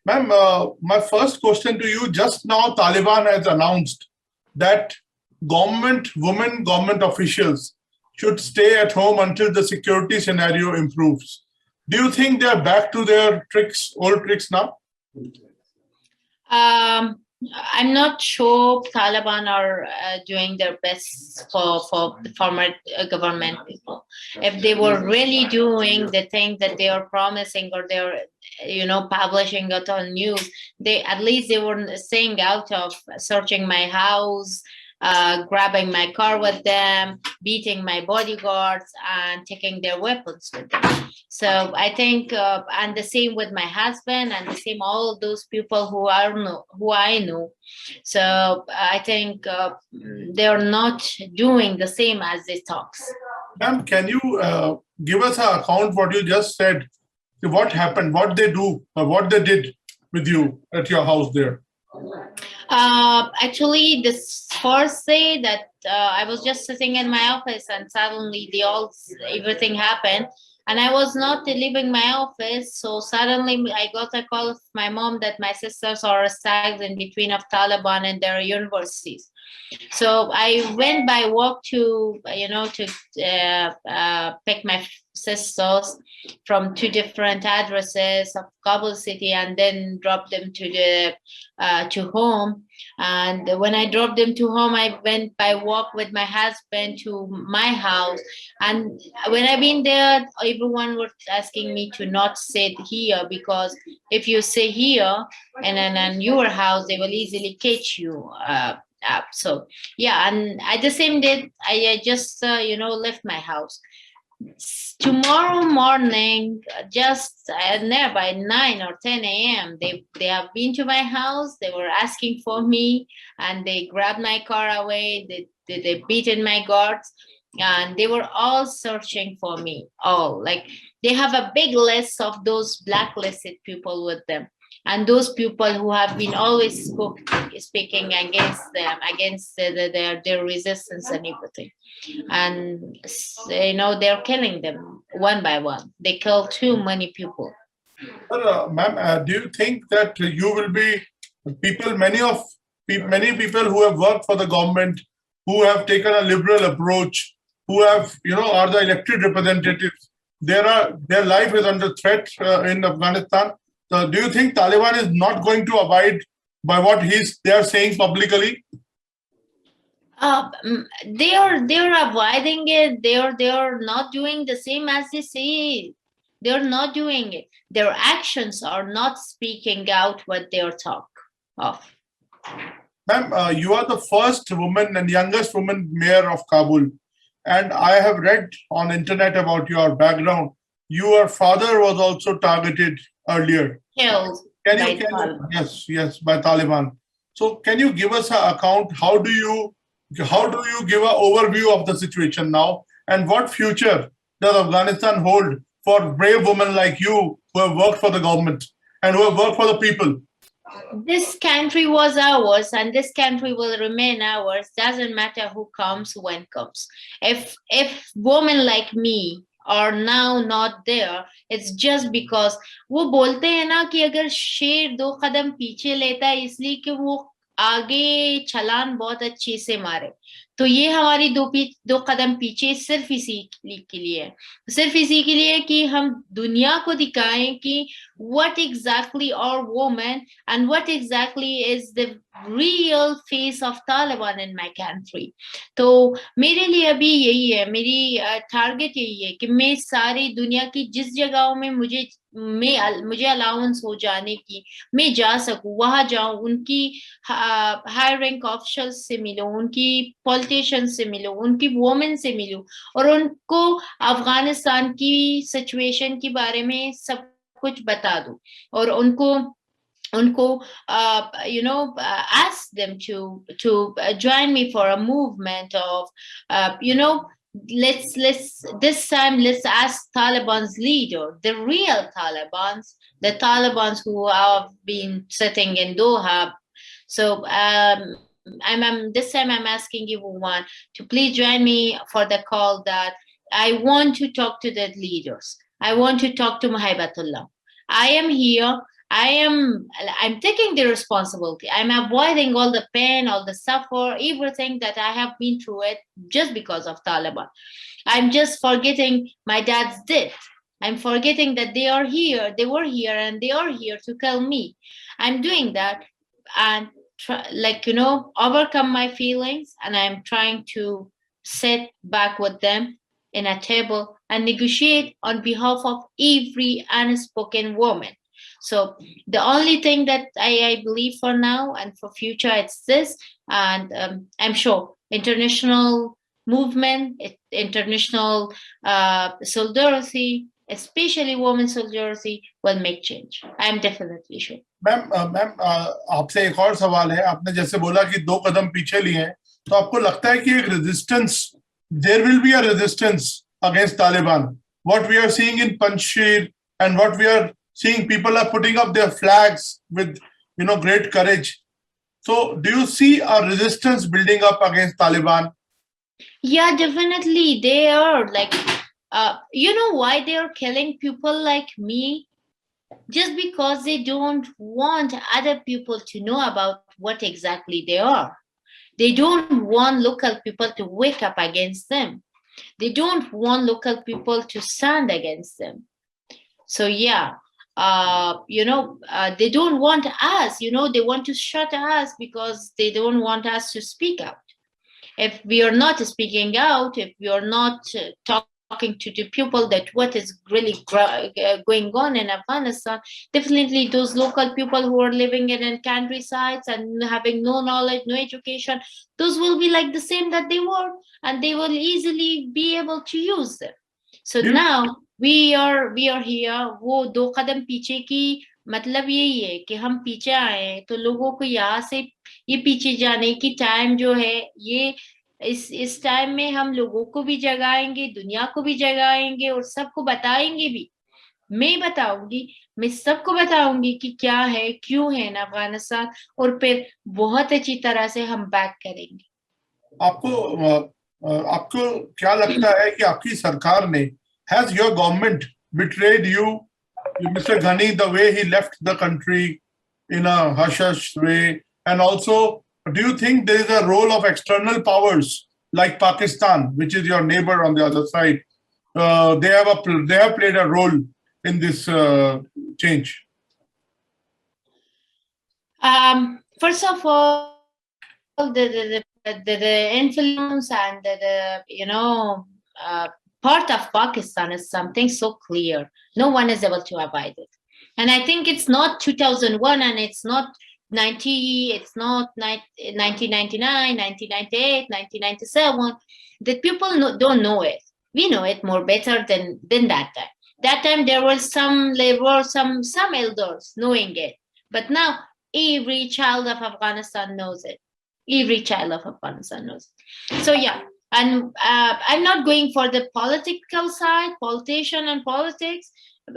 Ma'am, my first question to you, just now Taliban has announced that government officials should stay at home until the security scenario improves. Do you think they are back to their old tricks now? Um, I'm not sure Taliban are doing their best for the former government people. If they were really doing the thing that they are promising, or they're publishing it on news, they at least they were staying out of searching my house, grabbing my car with them, beating my bodyguards, and taking their weapons with them. So I think, and the same with my husband, and the same all those people who I know. So I think they're not doing the same as they talks. Ma'am, can you give us an account what you just said? What happened? What they do? Or what they did with you at your house there? Actually, this first day that I was just sitting in my office, and suddenly everything happened, and I was not leaving my office. So suddenly I got a call of my mom that my sisters are stuck in between of Taliban and their universities. So I went by walk to pick my sisters from two different addresses of Kabul city, and then drop them to home. And when I dropped them to home, I went by walk with my husband to my house. And when I've been there, everyone was asking me to not sit here, because if you stay here and then in your house, they will easily catch you up. So yeah, and at the same day, I just left my house. Tomorrow morning, just there by 9 or 10 a.m., they have been to my house. They were asking for me, and they grabbed my car away. They beaten my guards, and they were all searching for me. All, like, they have a big list of those blacklisted people with them, and those people who have been always speaking against them, against their resistance and everything. And they're killing them one by one. They kill too many people. Ma'am, do you think that you will be many people who have worked for the government, who have taken a liberal approach, who have are the elected representatives? Their life is under threat in Afghanistan. So do you think Taliban is not going to abide by what they are saying publicly? They're avoiding it. They're not doing the same as they say. They're not doing it. Their actions are not speaking out what they're talk of. Ma'am, you are the first woman and youngest woman mayor of Kabul, and I have read on internet about your background. Your father was also targeted earlier. Killed by Taliban. Yes, by Taliban. So can you give us an account? How do you give an overview of the situation now, and what future does Afghanistan hold for brave women like you who have worked for the government and who have worked for the people? This country was ours, and this country will remain ours. Doesn't matter who comes, when comes. If women like me are now not there, it's just because वो बोलते हैं ना कि अगर शेर 2 कदम पीछे लेता है इसलिए कि वो आगे छलांग बहुत अच्छे से मारे, तो ये हमारी 2 कदम पीछे सिर्फ इसी के लिए है, सिर्फ इसी के लिए कि हम दुनिया को दिखाएं कि what exactly are women and what exactly is the real face of Taliban in my country. तो मेरे लिए अभी यही है, मेरी टारगेट यही है कि मैं सारी दुनिया की जिस जगहों में मुझे अलाउंस हो जाने की, मैं जा सकूं, वहां जाऊं, उनकी हाई रैंक ऑफिशियल्स से मिलूं, उनकी पॉलिटिशियंस से मिलूं, उनकी वुमेन से मिलूं, और उनको अफगानिस्तान की सिचुएशन के बारे में सब कुछ बता दूं, और उनको ask them to join me for a movement of let's this time let's ask Taliban's leader, the real Talibans, the Talibans who have been sitting in Doha. So this time I'm asking everyone to please join me for the call that I want to talk to the leaders. I want to talk to Muhaibatullah. I am here. I'm taking the responsibility. I'm avoiding all the pain, all the suffer, everything that I have been through it just because of Taliban. I'm just forgetting my dad's death. I'm forgetting that they are here, they were here, and they are here to kill me. I'm doing that and overcome my feelings, and I'm trying to sit back with them in a table and negotiate on behalf of every unspoken woman. So the only thing that I believe for now and for future, it's this, and I'm sure international movement, international solidarity, especially women solidarity, will make change. I'm definitely sure. Ma'am आपसे एक और सवाल है. आपने जैसे बोला कि 2 कदम पीछे लिए हैं, तो आपको लगता है कि एक resistance, there will be a resistance against Taliban? What we are seeing in Panjshir and what we are seeing, people are putting up their flags with, great courage. So do you see a resistance building up against Taliban? Yeah, definitely. They are you know why they are killing people like me? Just because they don't want other people to know about what exactly they are. They don't want local people to wake up against them. They don't want local people to stand against them. So yeah, they don't want us, they want to shut us because they don't want us to speak out. If we are not speaking out, if we are not talking to the people that what is really going on in Afghanistan, definitely those local people who are living in countrysides and having no knowledge, no education, those will be like the same that they were, and they will easily be able to use them. So now we are here. वो 2 कदम पीछे की मतलब यही है कि हम पीछे आए, तो लोगों को यहाँ से ये पीछे जाने की टाइम जो है, ये इस टाइम में हम लोगों को भी जगाएंगे, दुनिया को भी जगाएंगे और सबको बताएंगे भी. मैं बताऊंगी, मैं सबको बताऊंगी कि क्या है, क्यों है ना अफगानिस्तान, और फिर बहुत अच्छी तरह से हम बैक करेंगे. आपको क्या लगता है कि आपकी सरकार ने, has your government betrayed you, Mr. Ghani, the way he left the country in a hush-hush way? And also, do you think there is a role of external powers like Pakistan, which is your neighbor on the other side? They have played a role in this change. First of all, the influence and part of Pakistan is something so clear. No one is able to avoid it. And I think it's not 2001 and it's not 1999, 1998, 1997. The people don't know it. We know it more better than that time. That time there were some elders knowing it. But now every child of Afghanistan knows it. Every child of Afghanistan knows it. So yeah, and I'm not going for the political side, politician and politics.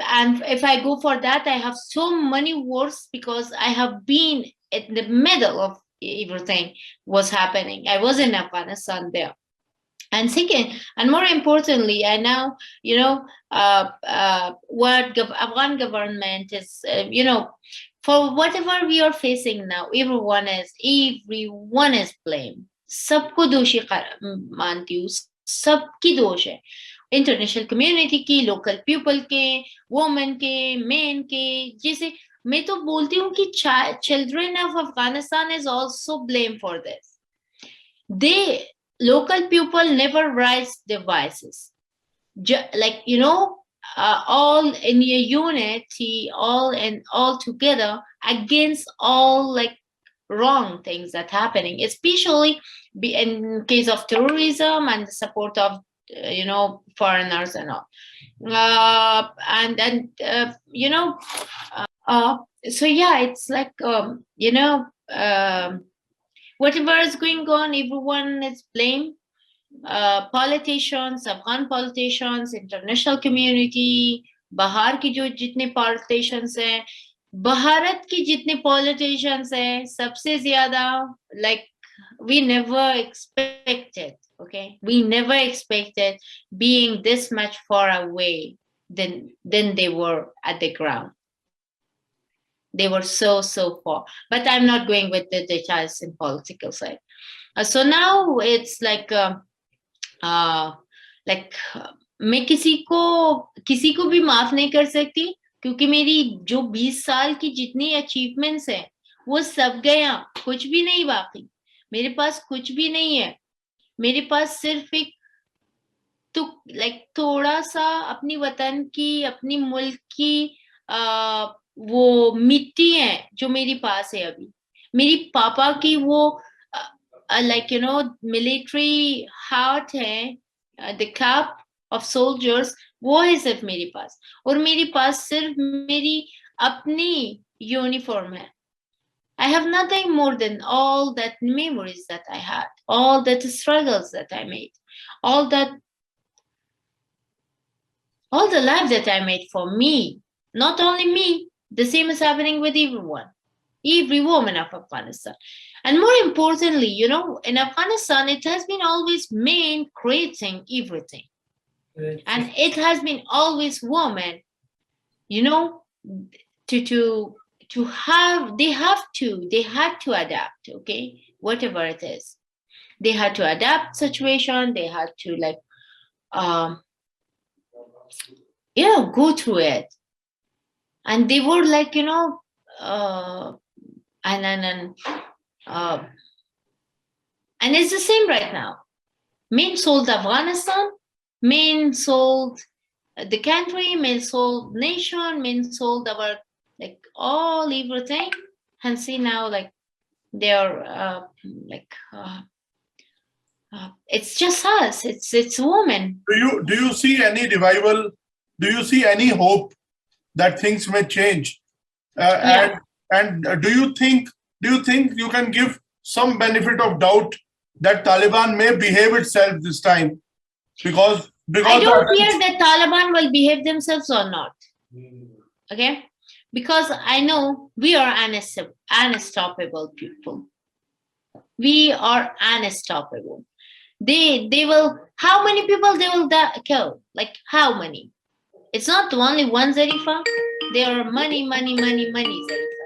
And if I go for that, I have so many words because I have been in the middle of everything was happening. I was in Afghanistan there. And second, and more importantly, I now, what Afghan government is, for whatever we are facing now, everyone is blamed. सबको दोषी मानती हूँ, सबकी दोष है. International community की, local people के, women के, मेन के. जैसे मैं तो बोलती हूँ कि children of Afghanistan is also blame for this. They local people never raise their voices, all in a unity, all together against all wrong things that happening, especially in case of terrorism and the support of foreigners and all. So yeah, it's whatever is going on, everyone is blamed. Politicians, Afghan politicians, international community, बाहर की जो जितने politicians हैं, भारत की जितने politicians हैं, सबसे ज्यादा we never expected, we never expected being this much far away than they were at the ground. They were so for. But I'm not going with the details in political side. So now it's like मैं किसी को भी माफ नहीं कर सकती, क्योंकि मेरी जो 20 साल की जितनी अचीवमेंट्स हैं वो सब गया, कुछ भी नहीं बाकी, मेरे पास कुछ भी नहीं है, मेरे पास सिर्फ एक तो थोड़ा सा अपनी वतन की, अपनी मुल्क की वो मिट्टी है जो मेरे पास है अभी, मेरी पापा की वो मिलिट्री हार्ट है, द कैप ऑफ सोल्जर्स, वो है सिर्फ मेरे पास, और मेरे पास सिर्फ मेरी अपनी यूनिफॉर्म है. I have nothing more than all that memories that I had, all that struggles that I made, all the life that I made for me. Not only me, the same is happening with everyone, every woman of Afghanistan. And more importantly, in Afghanistan, it has been always men creating everything. And it has been always women, to have, they had to adapt, okay, whatever it is. They had to adapt situation, they had to go through it. And they were and it's the same right now. Men sold Afghanistan, men sold the country, men sold nation, men sold our all everything, and see now they're it's just us, it's women. Do you see any revival? Do you see any hope that things may change? Yeah. And do you think you can give some benefit of doubt that Taliban may behave itself this time? Because I don't fear that Taliban will behave themselves or not. Okay? Because I know we are unstoppable people. We are unstoppable. They will, how many people they will kill? How many? It's not only one Zarifa. There are many Zarifas.